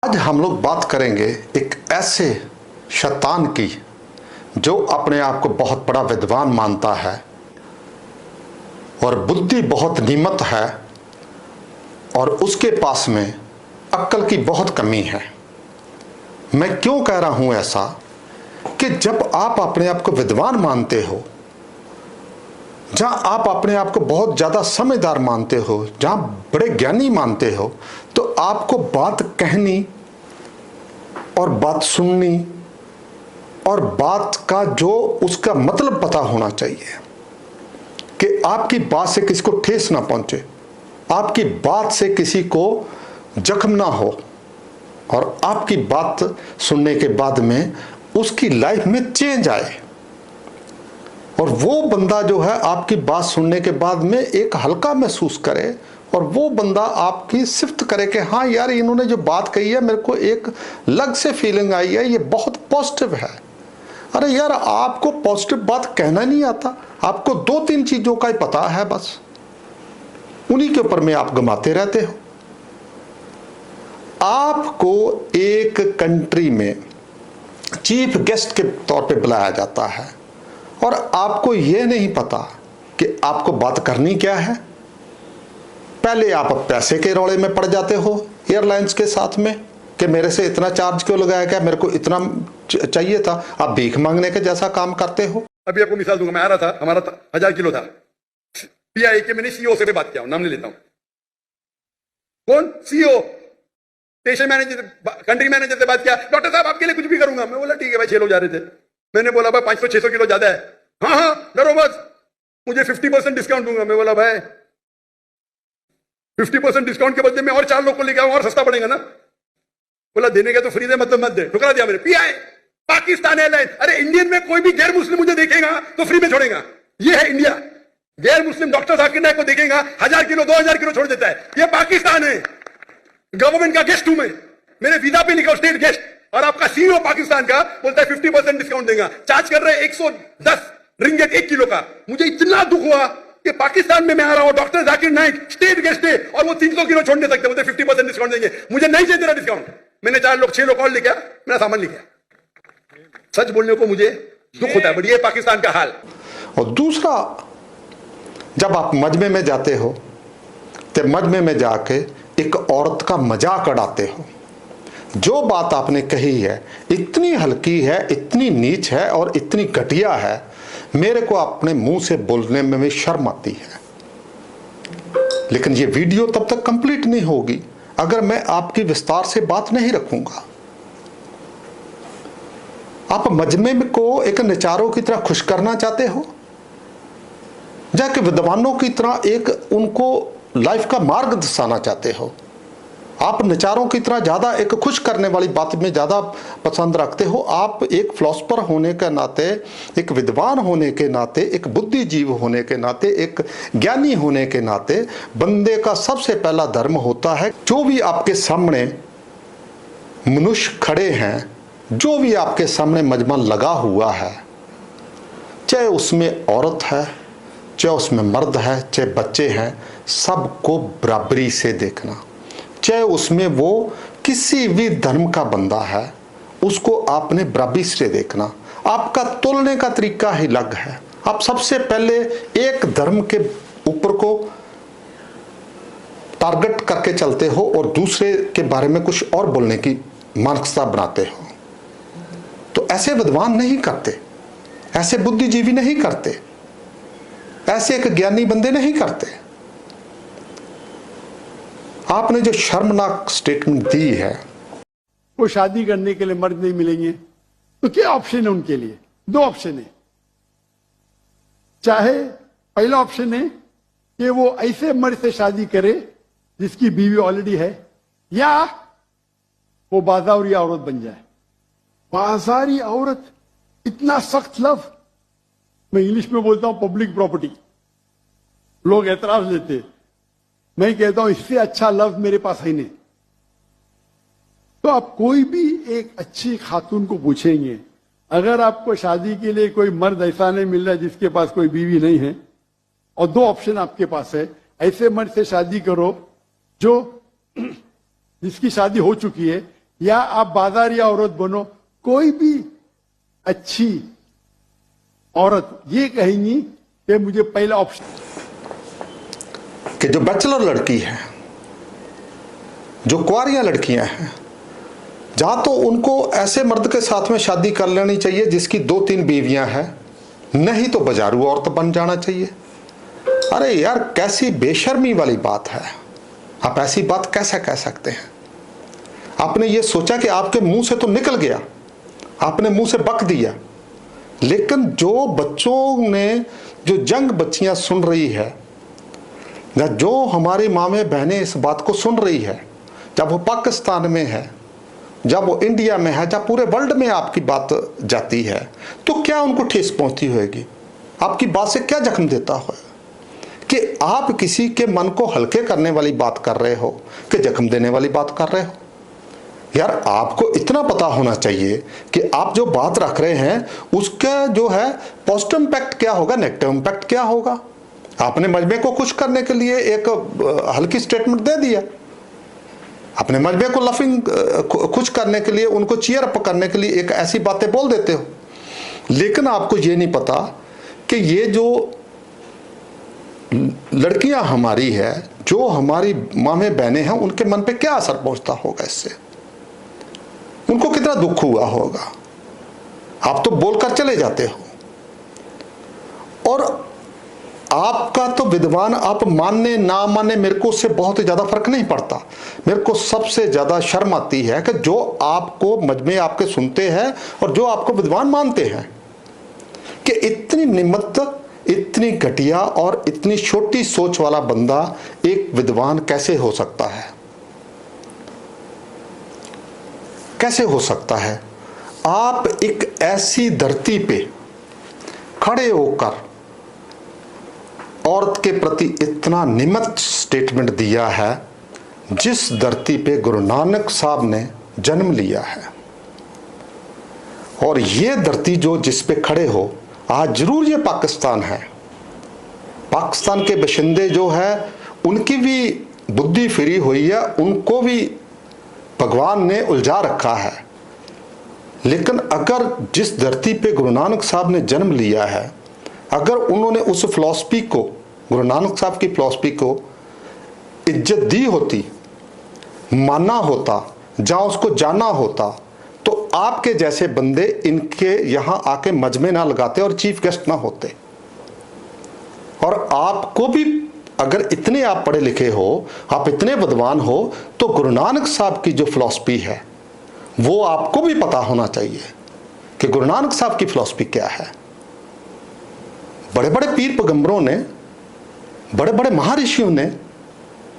आज हम लोग बात करेंगे एक ऐसे शैतान की जो अपने आप को बहुत बड़ा विद्वान मानता है और बुद्धि बहुत नीमत है और उसके पास में अक्ल की बहुत कमी है। मैं क्यों कह रहा हूं ऐसा कि जब आप अपने आप को विद्वान मानते हो, जहां आप अपने आप को बहुत ज्यादा समझदार मानते हो, जहां बड़े ज्ञानी मानते हो, तो आपको बात कहनी और बात सुननी और बात का जो उसका मतलब पता होना चाहिए कि आपकी बात से किसी को ठेस ना पहुंचे, आपकी बात से किसी को जख्म ना हो और आपकी बात सुनने के बाद में उसकी लाइफ में चेंज आए और वो बंदा जो है आपकी बात सुनने के बाद में एक हल्का महसूस करे और वो बंदा आपकी सिफ्त करे कि हाँ यार, इन्होंने जो बात कही है मेरे को एक अलग से फीलिंग आई है, ये बहुत पॉजिटिव है। अरे यार, आपको पॉजिटिव बात कहना नहीं आता, आपको दो तीन चीजों का ही पता है, बस उन्हीं के ऊपर में आप गमाते रहते हो। आपको एक कंट्री में चीफ गेस्ट के तौर पे बुलाया जाता है और आपको यह नहीं पता कि आपको बात करनी क्या है। पहले आप पैसे के रौले में पड़ जाते हो एयरलाइंस के साथ में कि मेरे से इतना चार्ज क्यों लगाया गया, मेरे को इतना चाहिए था। आप भीख मांगने के जैसा काम करते हो। अभी आपको मिसाल दूंगा, मैं आ रहा था, हमारा 1000 किलो था, पीआई के मैंने सीईओ से भी बात किया, नाम नहीं लेता हूं, कौन CEO, station manager, country manager से बात किया, डॉक्टर साहब आपके लिए कुछ भी करूंगा। मैं बोला ठीक है भाई, 6 लोग जा रहे थे। मैंने बोला भाई 500-600 किलो ज्यादा है, हाँ हाँ डरो बस, मुझे 50% डिस्काउंट दूंगा। मैं बोला भाई 50% डिस्काउंट के बदले में और 4 लोग को लेकर आऊं और सस्ता पड़ेगा ना। बोला देने का तो फ्री दे, मतलब मत दे। ठुकरा दिया मैंने। पीआई पाकिस्तान एयरलाइन, अरे इंडियन में कोई भी गैर मुस्लिम मुझे देखेगा तो फ्री में छोड़ेगा, ये है इंडिया। गैर मुस्लिम डॉक्टर जाकिर नाइक को देखेगा 1000 किलो 2000 किलो छोड़ देता है, ये पाकिस्तान है। गवर्नमेंट का गेस्ट हूं मैं, मेरे वीजा पे लिखा स्टेट गेस्ट, और आपका सीईओ पाकिस्तान का बोलता है 50% डिस्काउंट देगा, चार्ज कर रहे हैं 110 रिंगेट 1 किलो का। मुझे इतना दुख हुआ कि पाकिस्तान में मैं आ रहा हूं, doctor Zakir Naik state guest है और वो 300 किलो छोड़ दे सकते, बोलते 50% डिस्काउंट देंगे। मुझे नहीं चाहिए तेरा डिस्काउंट। मैंने 6 लोग और लेके मेरा सामान लेके। सच बोलने को मुझे दुख होता है, बट ये पाकिस्तान का हाल। और दूसरा, जब आप मजमे में जाते हो तो मजमे में जाके एक औरत का मजाक उड़ाते हो। जो बात आपने कही है इतनी हल्की है, इतनी नीच है और इतनी घटिया है, मेरे को अपने मुंह से बोलने में भी शर्म आती है। लेकिन ये वीडियो तब तक कंप्लीट नहीं होगी अगर मैं आपकी विस्तार से बात नहीं रखूंगा। आप मजमे को एक नचारों की तरह खुश करना चाहते हो, जाके विद्वानों की तरह एक उनको लाइफ का मार्ग दर्शाना चाहते हो। आप नचारों की तरह ज्यादा एक खुश करने वाली बात में ज्यादा पसंद रखते हो। आप एक फिलोसफर होने के नाते, एक विद्वान होने के नाते, एक बुद्धिजीव होने के नाते, एक ज्ञानी होने के नाते, बंदे का सबसे पहला धर्म होता है, जो भी आपके सामने मनुष्य खड़े हैं, जो भी आपके सामने मजमा लगा हुआ है, चाहे उसमें औरत है, चाहे उसमें मर्द है, चाहे बच्चे हैं, सबको बराबरी से देखना। चाहे उसमें वो किसी भी धर्म का बंदा है, उसको आपने बराबरी से देखना। आपका तोलने का तरीका ही अलग है। आप सबसे पहले एक धर्म के ऊपर को टारगेट करके चलते हो और दूसरे के बारे में कुछ और बोलने की मानसिकता बनाते हो। तो ऐसे विद्वान नहीं करते, ऐसे बुद्धिजीवी नहीं करते, ऐसे एक ज्ञानी बंदे नहीं करते। आपने जो शर्मनाक स्टेटमेंट दी है, वो शादी करने के लिए मर्द नहीं मिलेंगे, तो क्या ऑप्शन है उनके लिए? 2 ऑप्शन है। चाहे पहला ऑप्शन है कि वो ऐसे मर्द से शादी करे जिसकी बीवी ऑलरेडी है, या वो बाजारी औरत बन जाए। बाजारी औरत, इतना सख्त लव, मैं इंग्लिश में बोलता हूं पब्लिक प्रॉपर्टी। लोग एतराज लेते, मैं कहता हूं इससे अच्छा लव मेरे पास है नहीं। तो आप कोई भी एक अच्छी खातून को पूछेंगे, अगर आपको शादी के लिए कोई मर्द ऐसा नहीं मिल रहा जिसके पास कोई बीवी नहीं है, और 2 ऑप्शन आपके पास है, ऐसे मर्द से शादी करो जो जिसकी शादी हो चुकी है, या आप बाजारी औरत बनो, कोई भी अच्छी औरत ये कहेंगी कि मुझे पहला ऑप्शन। कि जो बैचलर लड़की है, जो कुंवारियां लड़कियां हैं, जहां तो उनको ऐसे मर्द के साथ में शादी कर लेनी चाहिए जिसकी 2-3 बीवियां हैं, नहीं तो बाजारू औरत बन जाना चाहिए। अरे यार, कैसी बेशर्मी वाली बात है। आप ऐसी बात कैसे कह सकते हैं? आपने ये सोचा कि आपके मुंह से तो निकल गया, आपने मुंह से बक दिया, लेकिन जो बच्चों ने, जो जंग बच्चियां सुन रही है, या जो हमारी माँ बहनें इस बात को सुन रही है, जब वो पाकिस्तान में है, जब वो इंडिया में है, जब पूरे वर्ल्ड में आपकी बात जाती है, तो क्या उनको ठेस पहुंचती होगी? आपकी बात से क्या जख्म देता हो कि आप किसी के मन को हल्के करने वाली बात कर रहे हो कि जख्म देने वाली बात कर रहे हो? यार, आपको इतना पता होना चाहिए कि आप जो बात रख रहे हैं उसका जो है पॉजिटिव इंपैक्ट क्या होगा, नेगेटिव इंपैक्ट क्या होगा। आपने मजमे को खुश करने के लिए एक हल्की स्टेटमेंट दे दिया, अपने मजमे को लफिंग खुश करने के लिए, उनको चीयर अप करने के लिए एक ऐसी बातें बोल देते हो, लेकिन आपको ये नहीं पता कि ये जो लड़कियां हमारी है, जो हमारी मामे बहनें हैं, उनके मन पे क्या असर पहुंचता होगा, इससे उनको कितना दुख हुआ होगा। आप तो बोलकर चले जाते हो, और आपका तो विद्वान, आप मानने ना मानने, मेरे को उससे बहुत ज्यादा फर्क नहीं पड़ता। मेरे को सबसे ज्यादा शर्म आती है कि जो आपको मजमे आपके सुनते हैं और जो आपको विद्वान मानते हैं, कि इतनी निम्नत, इतनी घटिया और इतनी छोटी सोच वाला बंदा एक विद्वान कैसे हो सकता है? कैसे हो सकता है? आप एक ऐसी धरती पे खड़े होकर औरत के प्रति इतना निम्न स्टेटमेंट दिया है, जिस धरती पे गुरु नानक साहब ने जन्म लिया है, और ये धरती जो जिस पे खड़े हो, आज जरूर ये पाकिस्तान है, पाकिस्तान के बशिंदे जो है उनकी भी बुद्धि फिरी हुई है, उनको भी भगवान ने उलझा रखा है। लेकिन अगर जिस धरती पे गुरु नानक साहब ने जन्म लिया है, अगर उन्होंने उस फिलॉसफी को, गुरु नानक साहब की फिलॉसफी को इज्जत दी होती, माना होता, जहां उसको जाना होता, तो आपके जैसे बंदे इनके यहां आके मजमे ना लगाते और चीफ गेस्ट ना होते। और आपको भी, अगर इतने आप पढ़े लिखे हो, आप इतने विद्वान हो, तो गुरु नानक साहब की जो फिलॉसफी है वो आपको भी पता होना चाहिए कि गुरु नानक साहब की फिलॉसफी क्या है। बड़े बड़े पीर पैगंबरों ने, बड़े बड़े महर्षियों ने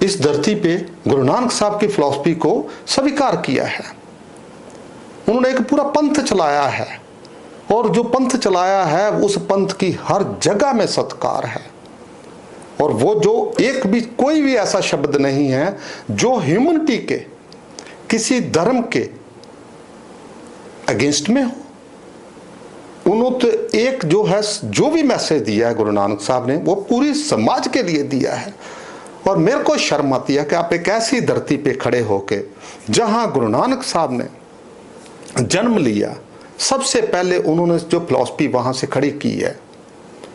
इस धरती पे गुरु नानक साहब की फिलॉसफी को स्वीकार किया है। उन्होंने एक पूरा पंथ चलाया है, और जो पंथ चलाया है उस पंथ की हर जगह में सत्कार है। और वो जो एक भी, कोई भी ऐसा शब्द नहीं है जो ह्यूमनिटी के, किसी धर्म के अगेंस्ट में हो। उन्होंने तो एक जो है, जो भी मैसेज दिया है गुरु नानक साहब ने, वो पूरी समाज के लिए दिया है। और मेरे को शर्म आती है कि आप एक ऐसी धरती पे खड़े होके, जहां गुरु नानक साहब ने जन्म लिया, सबसे पहले उन्होंने जो फिलॉसफी वहां से खड़ी की है,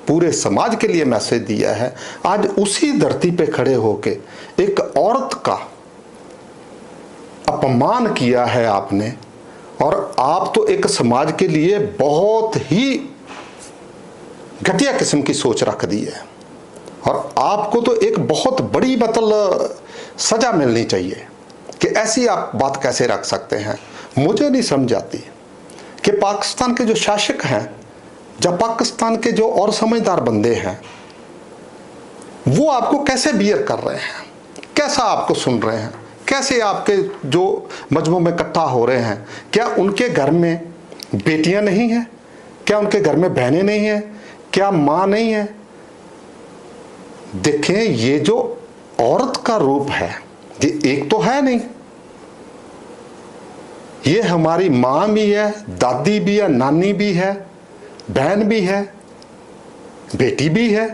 पूरे समाज के लिए मैसेज दिया है, आज उसी धरती पे खड़े होके एक औरत का अपमान किया है आपने। और आप तो एक समाज के लिए बहुत ही घटिया किस्म की सोच रख दी है, और आपको तो एक बहुत बड़ी मतलब सजा मिलनी चाहिए कि ऐसी आप बात कैसे रख सकते हैं। मुझे नहीं समझ आती कि पाकिस्तान के जो शासक हैं, जब पाकिस्तान के जो और समझदार बंदे हैं, वो आपको कैसे बियर कर रहे हैं, कैसा आपको सुन रहे हैं, कैसे आपके जो मजमू में इकट्ठा हो रहे हैं। क्या उनके घर में बेटियां नहीं हैं? क्या उनके घर में बहनें नहीं हैं? क्या मां नहीं है? देखें, ये जो औरत का रूप है, ये एक तो है नहीं, ये हमारी मां भी है, दादी भी है, नानी भी है, बहन भी है, बेटी भी है।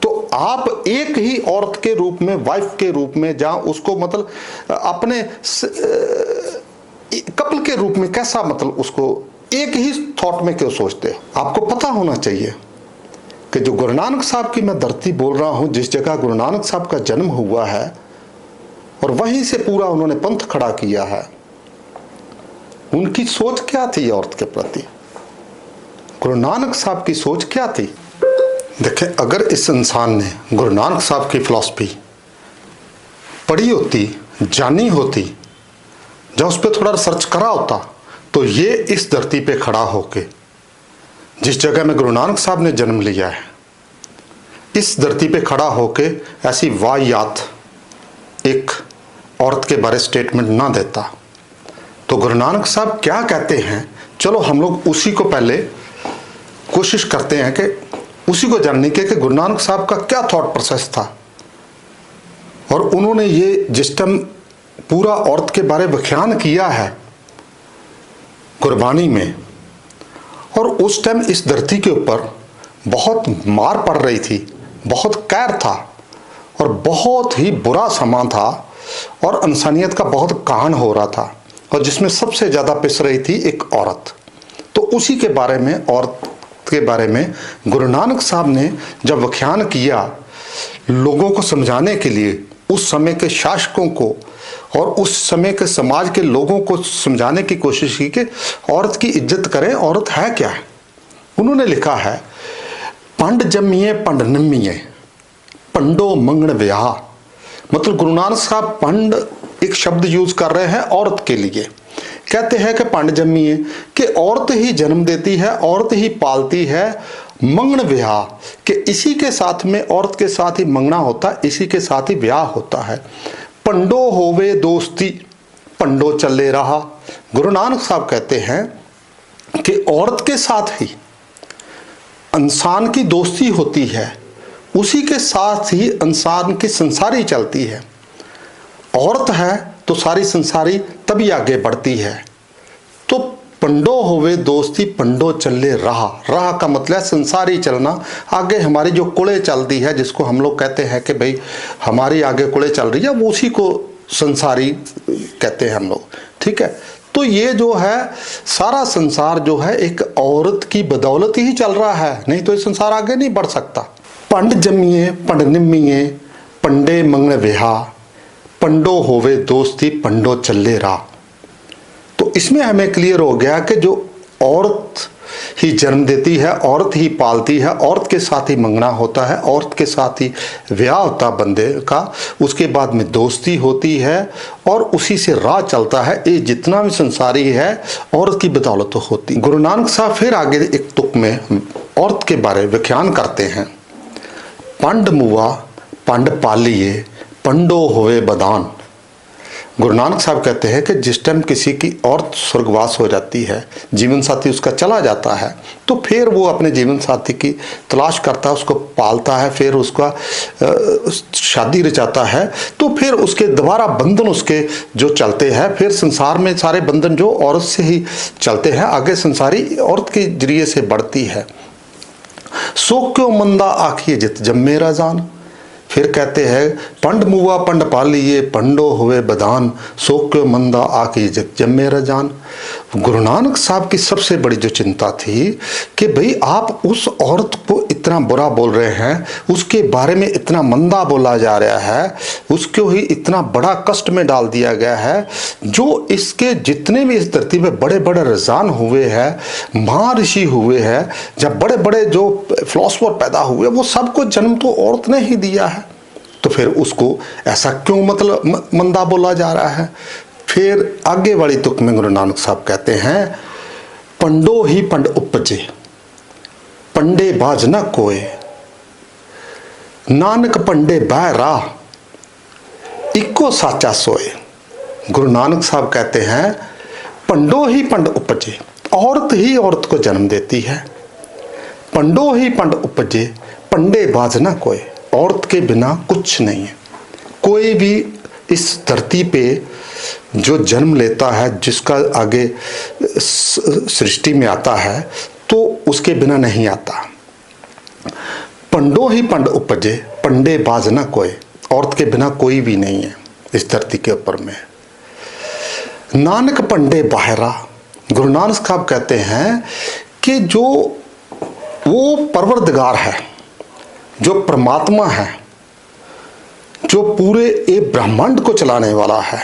तो आप एक ही औरत के रूप में, वाइफ के रूप में, जहां उसको मतलब अपने के रूप में कैसा, मतलब उसको एक ही थॉट में क्यों सोचते हो? आपको पता होना चाहिए कि जो गुरु नानक साहब की मैं धरती बोल रहा हूं, जिस जगह गुरु नानक साहब का जन्म हुआ है और वहीं से पूरा उन्होंने पंथ खड़ा किया है, उनकी सोच क्या थी औरत के प्रति? गुरु नानक साहब की सोच क्या थी? देखें, अगर इस इंसान ने गुरु नानक साहब की फिलॉसफी पढ़ी होती, जानी होती, जब उस पर थोड़ा रिसर्च करा होता, तो ये इस धरती पे खड़ा होके, जिस जगह में गुरु नानक साहब ने जन्म लिया है, इस धरती पे खड़ा होके ऐसी वाहियात एक औरत के बारे स्टेटमेंट ना देता। तो गुरु नानक साहब क्या कहते हैं, चलो हम लोग उसी को पहले कोशिश करते हैं कि उसी को जानने के कि गुरु नानक साहब का क्या थॉट प्रोसेस था। और उन्होंने ये जिस टाइम पूरा औरत के बारे व्याख्यान किया है गुरबानी में, और उस टाइम इस धरती के ऊपर बहुत मार पड़ रही थी, बहुत कहर था और बहुत ही बुरा समा था और इंसानियत का बहुत कांड हो रहा था, और जिसमें सबसे ज़्यादा पिस रही थी एक औरत। तो उसी के बारे में, औरत के बारे में गुरु नानक साहब ने जब व्याख्यान किया लोगों को समझाने के लिए, उस समय के शासकों को और उस समय के समाज के लोगों को समझाने की कोशिश की कि औरत की इज्जत करें, औरत है क्या है। उन्होंने लिखा है, पंड जम्मिए पंड निम्मिए पंडो मंगण ब्याह। मतलब गुरु नानक साहब पंड एक शब्द यूज कर रहे हैं औरत के लिए। कहते हैं कि पंड जम्मिए, कि औरत ही जन्म देती है, औरत ही पालती है। मंगण ब्याह, कि इसी के साथ में, औरत के साथ ही मंगना होता है, इसी के साथ ही ब्याह होता है। पंडो होवे दोस्ती पंडो चले रहा। गुरु नानक साहब कहते हैं कि औरत के साथ ही इंसान की दोस्ती होती है, उसी के साथ ही इंसान की संसारी चलती है। औरत है तो सारी संसारी तभी आगे बढ़ती है। तो पंडो होवे दोस्ती पंडो चले रहा। रहा का मतलब है संसारी चलना, आगे हमारी जो कुड़े चलती है, जिसको हम लोग कहते हैं कि भाई हमारी आगे कुड़े चल रही है, वो उसी को संसारी कहते हैं हम लोग, ठीक है। तो ये जो है सारा संसार जो है एक औरत की बदौलत ही चल रहा है, नहीं तो ये संसार आगे नहीं बढ़ सकता। पंड जम्मिए पंड निम्मिए पंडे मंगण ब्याह पंडो होवे दोस्ती पंडो चले रहा। तो इसमें हमें क्लियर हो गया कि जो औरत ही जन्म देती है, औरत ही पालती है, औरत के साथ ही मंगना होता है, औरत के साथ ही ब्याह होता बंदे का, उसके बाद में दोस्ती होती है और उसी से राह चलता है। ये जितना भी संसारी है औरत की बदौलत होती। गुरु नानक साहब फिर आगे एक तुक में औरत के बारे व्याख्यान करते हैं। पंड मुआ पंड पालिए पंडो होवे बदान। गुरु नानक साहब कहते हैं कि जिस टाइम किसी की औरत स्वर्गवास हो जाती है, जीवन साथी उसका चला जाता है, तो फिर वो अपने जीवन साथी की तलाश करता है, उसको पालता है, फिर उसका शादी रचाता है, तो फिर उसके दोबारा बंधन उसके जो चलते हैं, फिर संसार में सारे बंधन जो औरत से ही चलते हैं, आगे संसारी औरत के जरिए से बढ़ती है। सो क्यों मंदा आखिए जित जम्मे रजान। फिर कहते हैं पंड मुआ पंड पालिए पंडो हुए बदान सो क्यों मंदा आके जम्मे रजान। गुरु नानक साहब की सबसे बड़ी जो चिंता थी कि भाई आप उस औरत को इतना बुरा बोल रहे हैं, उसके बारे में इतना मंदा बोला जा रहा है, उसको ही इतना बड़ा कष्ट में डाल दिया गया है। जो इसके जितने भी इस धरती पे बड़े बड़े रजान हुए हैं, महर्षि हुए हैं, जब बड़े बड़े जो फिलोसफर पैदा हुए, वो सबको जन्म तो औरत ने ही दिया है, तो फिर उसको ऐसा क्यों मतलब मंदा बोला जा रहा है। फिर आगे वाली तुक में गुरु नानक साहब कहते हैं पंडो ही पंड उपजे पंडे बाज न कोय नानक पंडे बाय राह इको साचा सोए। गुरु नानक साहब कहते हैं पंडो ही पंड उपजे, औरत ही औरत को जन्म देती है। पंडो ही पंड उपजे पंडे बाज न कोय, औरत के बिना कुछ नहीं है। कोई भी इस धरती पे जो जन्म लेता है, जिसका आगे सृष्टि में आता है, तो उसके बिना नहीं आता। पंडो ही पंड उपजे पंडे बाज न कोय, औरत के बिना कोई भी नहीं है इस धरती के ऊपर में। नानक पंडे बाहरा, गुरु नानक साहब कहते हैं कि जो वो परवरदिगार है, जो परमात्मा है, जो पूरे एक ब्रह्मांड को चलाने वाला है,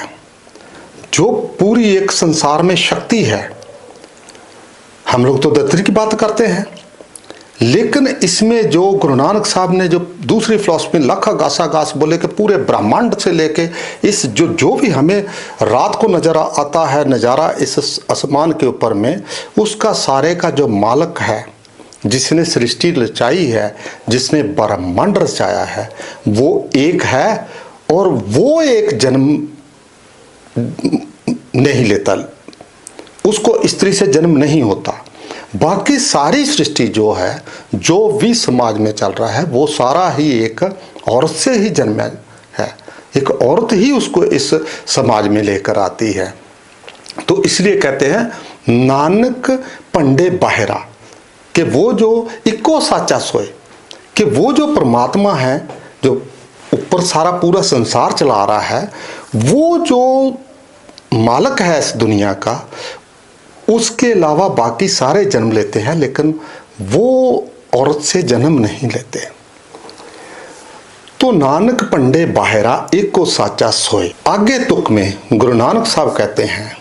जो पूरी एक संसार में शक्ति है। हम लोग तो धरती की बात करते हैं, लेकिन इसमें जो गुरु नानक साहब ने जो दूसरी फिलॉसफी लाखा गासा गास बोले कि पूरे ब्रह्मांड से लेके इस जो भी हमें रात को नजर आता है नज़ारा इस आसमान के ऊपर में, उसका सारे का जो मालिक है, जिसने सृष्टि रचाई है, जिसने ब्रह्मांड रचाया है, वो एक है और वो एक जन्म नहीं लेता, उसको स्त्री से जन्म नहीं होता। बाकी सारी सृष्टि जो है, जो भी समाज में चल रहा है, वो सारा ही एक औरत से ही जन्म है। एक औरत ही उसको इस समाज में लेकर आती है। तो इसलिए कहते हैं नानक पंडे बाहरा, कि वो जो इको साचा सोए, कि वो जो परमात्मा है, जो ऊपर सारा पूरा संसार चला रहा है, वो जो मालिक है इस दुनिया का, उसके अलावा बाकी सारे जन्म लेते हैं, लेकिन वो औरत से जन्म नहीं लेते। तो नानक पंडे बाहरा एको साचा सोए। आगे तुक में गुरु नानक साहब कहते हैं,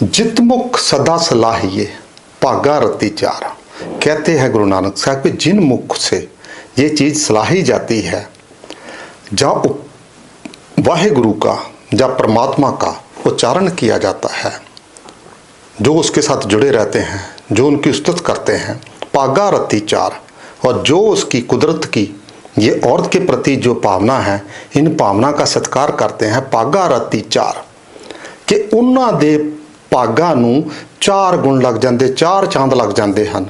जितमुख सदा सलाहिए भागा रति चार। कहते हैं गुरु नानक साहब कि जिन मुख से ये चीज सलाही जाती है, जहाँ वाहेगुरु का, जहाँ परमात्मा का उच्चारण किया जाता है, जो उसके साथ जुड़े रहते हैं, जो उनकी स्तुति करते हैं, पागा रति चार, और जो उसकी कुदरत की ये औरत के प्रति जो भावना है, इन भावना का सत्कार करते हैं, पागा रति चार, कि उन्हां दे भागा नूं 4 गुण लग जाते, 4 चांद लग जाते हैं,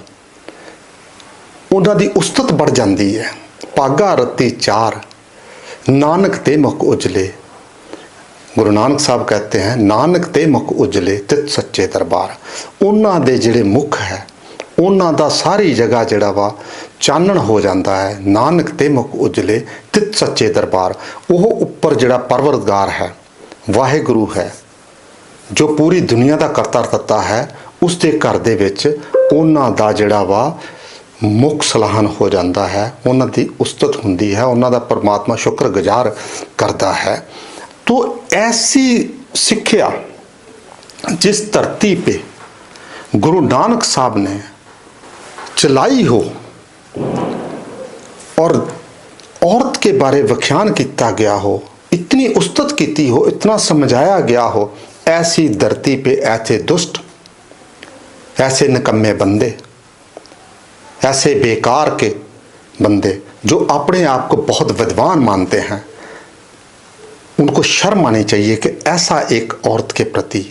उन्हां दी उस्तत बढ़ जाती है। पागा रति चार नानक ते मुख उजले। गुरु नानक साहब कहते हैं नानक ते मुख उजले तित सच्चे दरबार। उन्हां दे जिहड़े मुख है, उन्हां दा सारी जगह जिहड़ा वा चानण हो जाता है। नानक ते मुख उजले तित सच्चे दरबार। वो उपर जिहड़ा परवरदिगार है, वाहेगुरु है, जो पूरी दुनिया का करता धर्ता है, उसके घर दे विच उन्हां दा जिहड़ा वा मुख सलाहन हो जाता है, उन्हां दी उस्तत हुंदी है, उन्हां दा परमात्मा शुक्रगुजार करता है। तो ऐसी सिक्ख्या जिस धरती पे गुरु नानक साहब ने चलाई हो और औरत के बारे व्याख्यान किया गया हो, इतनी उस्तत की हो, इतना समझाया गया हो, ऐसी धरती पे ऐसे दुष्ट, ऐसे निकम्मे बंदे, ऐसे बेकार के बंदे जो अपने आप को बहुत विद्वान मानते हैं, उनको शर्म आनी चाहिए कि ऐसा एक औरत के प्रति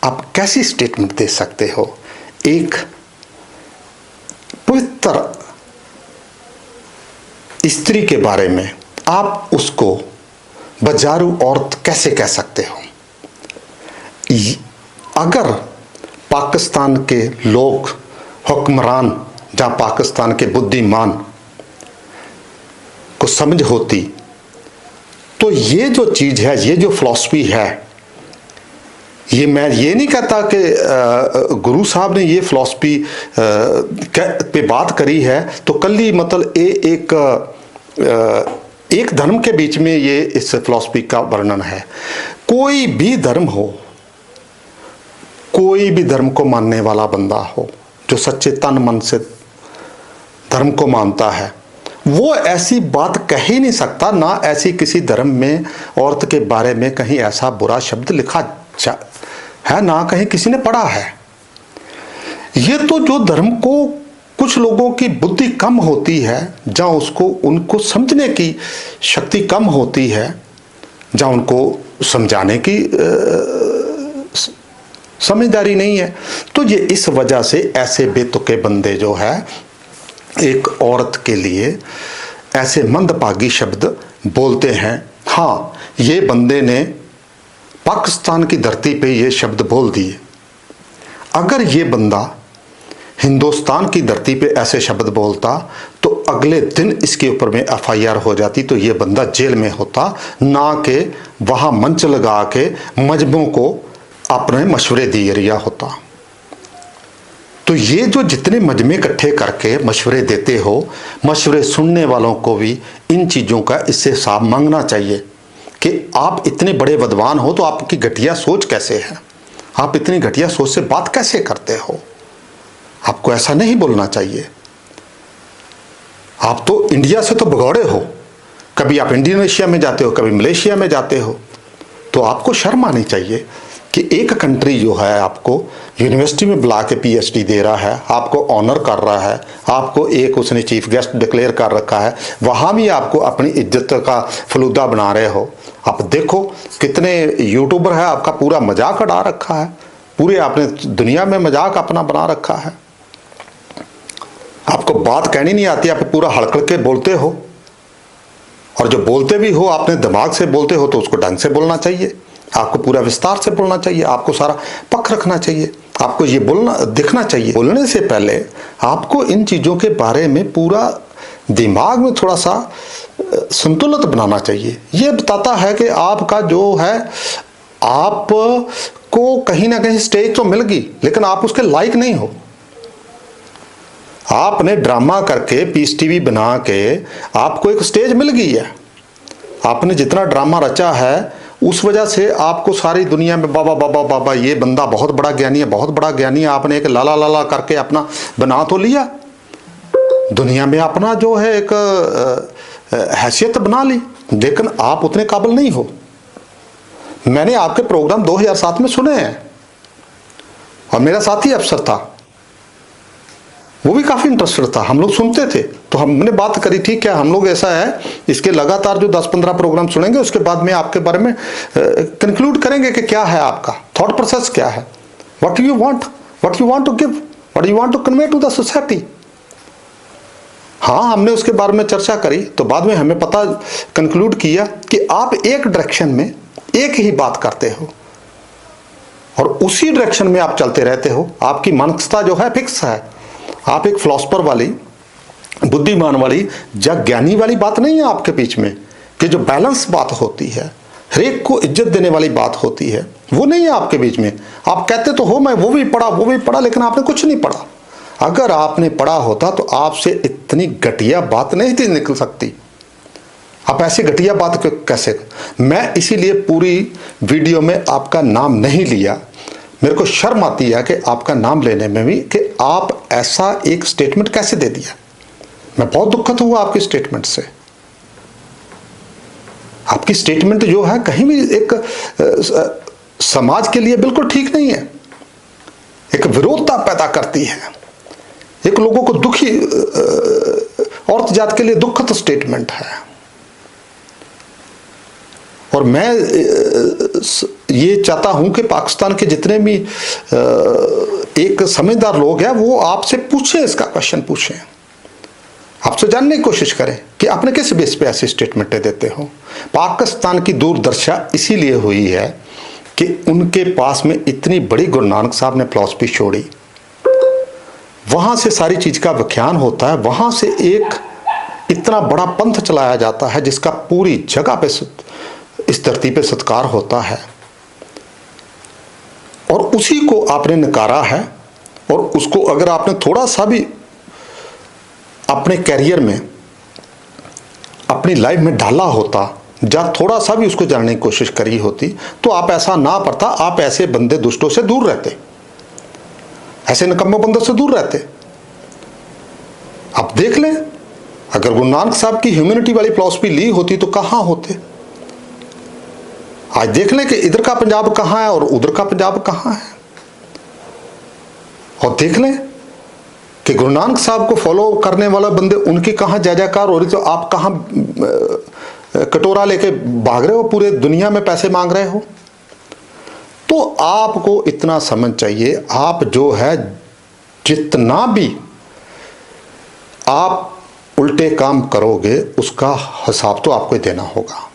आप कैसी स्टेटमेंट दे सकते हो। एक पवित्र स्त्री के बारे में आप उसको बाजारू औरत कैसे कह सकते हो। अगर पाकिस्तान के लोग हुक्मरान या पाकिस्तान के बुद्धिमान को समझ होती, तो ये जो चीज है, ये जो फिलॉसफी है, ये मैं ये नहीं कहता कि गुरु साहब ने ये फिलॉसफी पे बात करी है तो कल ही मतलब एक धर्म के बीच में ये इस फिलॉसफी का वर्णन है। कोई भी धर्म हो, कोई भी धर्म को मानने वाला बंदा हो, जो सच्चे तन मन से धर्म को मानता है, वो ऐसी बात कह ही नहीं सकता। ना ऐसी किसी धर्म में औरत के बारे में कहीं ऐसा बुरा शब्द लिखा है, ना कहीं किसी ने पढ़ा है। ये तो जो धर्म को कुछ लोगों की बुद्धि कम होती है, जहाँ उसको उनको समझने की शक्ति कम होती है, जहाँ उनको समझाने की समझदारी नहीं है, तो ये इस वजह से ऐसे बेतुके बंदे जो है एक औरत के लिए ऐसे मंदभागी शब्द बोलते हैं। हाँ, ये बंदे ने पाकिस्तान की धरती पे ये शब्द बोल दिए। अगर ये बंदा हिंदुस्तान की धरती पे ऐसे शब्द बोलता तो अगले दिन इसके ऊपर में FIR हो जाती, तो ये बंदा जेल में होता, ना कि वहाँ मंच लगा के मजहबों को आपने मशवरे दिए रिया होता। तो ये जो जितने मजमे इकट्ठे करके मशवरे देते हो, मशवरे सुनने वालों को भी इन चीज़ों का इससे हिसाब मांगना चाहिए कि आप इतने बड़े विद्वान हो तो आपकी घटिया सोच कैसे है, आप इतनी घटिया सोच से बात कैसे करते हो। आपको ऐसा नहीं बोलना चाहिए। आप तो इंडिया से तो भगौड़े हो, कभी आप इंडोनेशिया में जाते हो, कभी मलेशिया में जाते हो, तो आपको शर्म आनी चाहिए कि एक कंट्री जो है आपको यूनिवर्सिटी में बुला के पीएचडी दे रहा है, आपको ऑनर कर रहा है, आपको एक उसने चीफ गेस्ट डिक्लेयर कर रखा है, वहाँ भी आपको अपनी इज्जत का फलूदा बना रहे हो। आप देखो कितने यूट्यूबर है, आपका पूरा मजाक उड़ा रखा है, पूरे आपने दुनिया में मजाक अपना बना रखा है। आपको बात कहनी नहीं आती, आप पूरा हड़कड़ के बोलते हो, और जो बोलते भी हो आपने दिमाग से बोलते हो तो उसको ढंग से बोलना चाहिए, आपको पूरा विस्तार से बोलना चाहिए, आपको सारा पक्ष रखना चाहिए, आपको ये बोलना दिखना चाहिए। बोलने से पहले आपको इन चीज़ों के बारे में पूरा दिमाग में थोड़ा सा संतुलित बनाना चाहिए। ये बताता है कि आपका जो है, आपको कहीं ना कहीं स्टेज तो मिल गई लेकिन आप उसके लायक नहीं हो। आपने ड्रामा करके पीस टीवी बना के आपको एक स्टेज मिल गई है, आपने जितना ड्रामा रचा है उस वजह से आपको सारी दुनिया में बाबा बाबा बाबा ये बंदा बहुत बड़ा ज्ञानी है, बहुत बड़ा ज्ञानी है, आपने एक लाला लाला करके अपना बना तो लिया, दुनिया में अपना जो है एक हैसियत बना ली, लेकिन आप उतने काबिल नहीं हो। मैंने आपके प्रोग्राम 2007 में सुने हैं और मेरा साथी अफसर था, वो भी काफ़ी इंटरेस्टेड था, हम लोग सुनते थे, तो हमने बात करी ठीक है, हम लोग ऐसा है इसके लगातार जो 10-15 प्रोग्राम सुनेंगे उसके बाद में आपके बारे में कंक्लूड करेंगे कि क्या है आपका थॉट प्रोसेस, क्या है, what you want to give, what you want to convey to the society. हाँ, हमने उसके बारे में चर्चा करी तो बाद में हमें पता कंक्लूड किया कि आप एक डायरेक्शन में एक ही बात करते हो और उसी डायरेक्शन में आप चलते रहते हो, आपकी मानसिकता जो है फिक्स है, आप एक फिलोसफर वाली, बुद्धिमान वाली, जग ज्ञानी वाली बात नहीं है आपके बीच में, कि जो बैलेंस बात होती है, हर एक को इज्जत देने वाली बात होती है, वो नहीं है आपके बीच में। आप कहते तो हो मैं वो भी पढ़ा, लेकिन आपने कुछ नहीं पढ़ा। अगर आपने पढ़ा होता तो आपसे इतनी घटिया बात नहीं थी निकल सकती। आप ऐसी घटिया बात कैसे, मैं इसीलिए पूरी वीडियो में आपका नाम नहीं लिया, मेरे को शर्म आती है कि आपका नाम लेने में भी, कि आप ऐसा एक स्टेटमेंट कैसे दे दिया। मैं बहुत दुखित हुआ आपकी स्टेटमेंट से। आपकी स्टेटमेंट जो है कहीं भी एक समाज के लिए बिल्कुल ठीक नहीं है, एक विरोधता पैदा करती है, एक लोगों को दुखी, औरत जात के लिए दुखद स्टेटमेंट है। और मैं ये चाहता हूं कि पाकिस्तान के जितने भी एक समझदार लोग हैं वो आपसे पूछें, इसका क्वेश्चन पूछें, आपसे जानने की कोशिश करें कि आपने किस बेस पे ऐसी स्टेटमेंटें देते हो। पाकिस्तान की दूरदर्शा इसीलिए हुई है कि उनके पास में इतनी बड़ी गुरु नानक साहब ने फिलॉसफी छोड़ी, वहां से सारी चीज का व्याख्यान होता है, वहां से एक इतना बड़ा पंथ चलाया जाता है जिसका पूरी जगह पे इस धरती पे सत्कार होता है, और उसी को आपने नकारा है। और उसको अगर आपने थोड़ा सा भी अपने कैरियर में, अपनी लाइफ में डाला होता, या थोड़ा सा भी उसको जानने की कोशिश करी होती, तो आप ऐसा ना पड़ता, आप ऐसे बंदे दुष्टों से दूर रहते, ऐसे निकम्मे बंदों से दूर रहते। आप देख लें, अगर गुरु नानक साहब की ह्यूमैनिटी वाली फिलॉसफी ली होती तो कहां होते। आज देख लें कि इधर का पंजाब कहां है और उधर का पंजाब कहां है, और देख लें कि गुरु नानक साहब को फॉलो करने वाला बंदे उनकी कहां जय जयकार हो रही, तो आप कहां कटोरा लेके भाग रहे हो, पूरे दुनिया में पैसे मांग रहे हो। तो आपको इतना समझ चाहिए, आप जो है जितना भी आप उल्टे काम करोगे उसका हिसाब तो आपको देना होगा।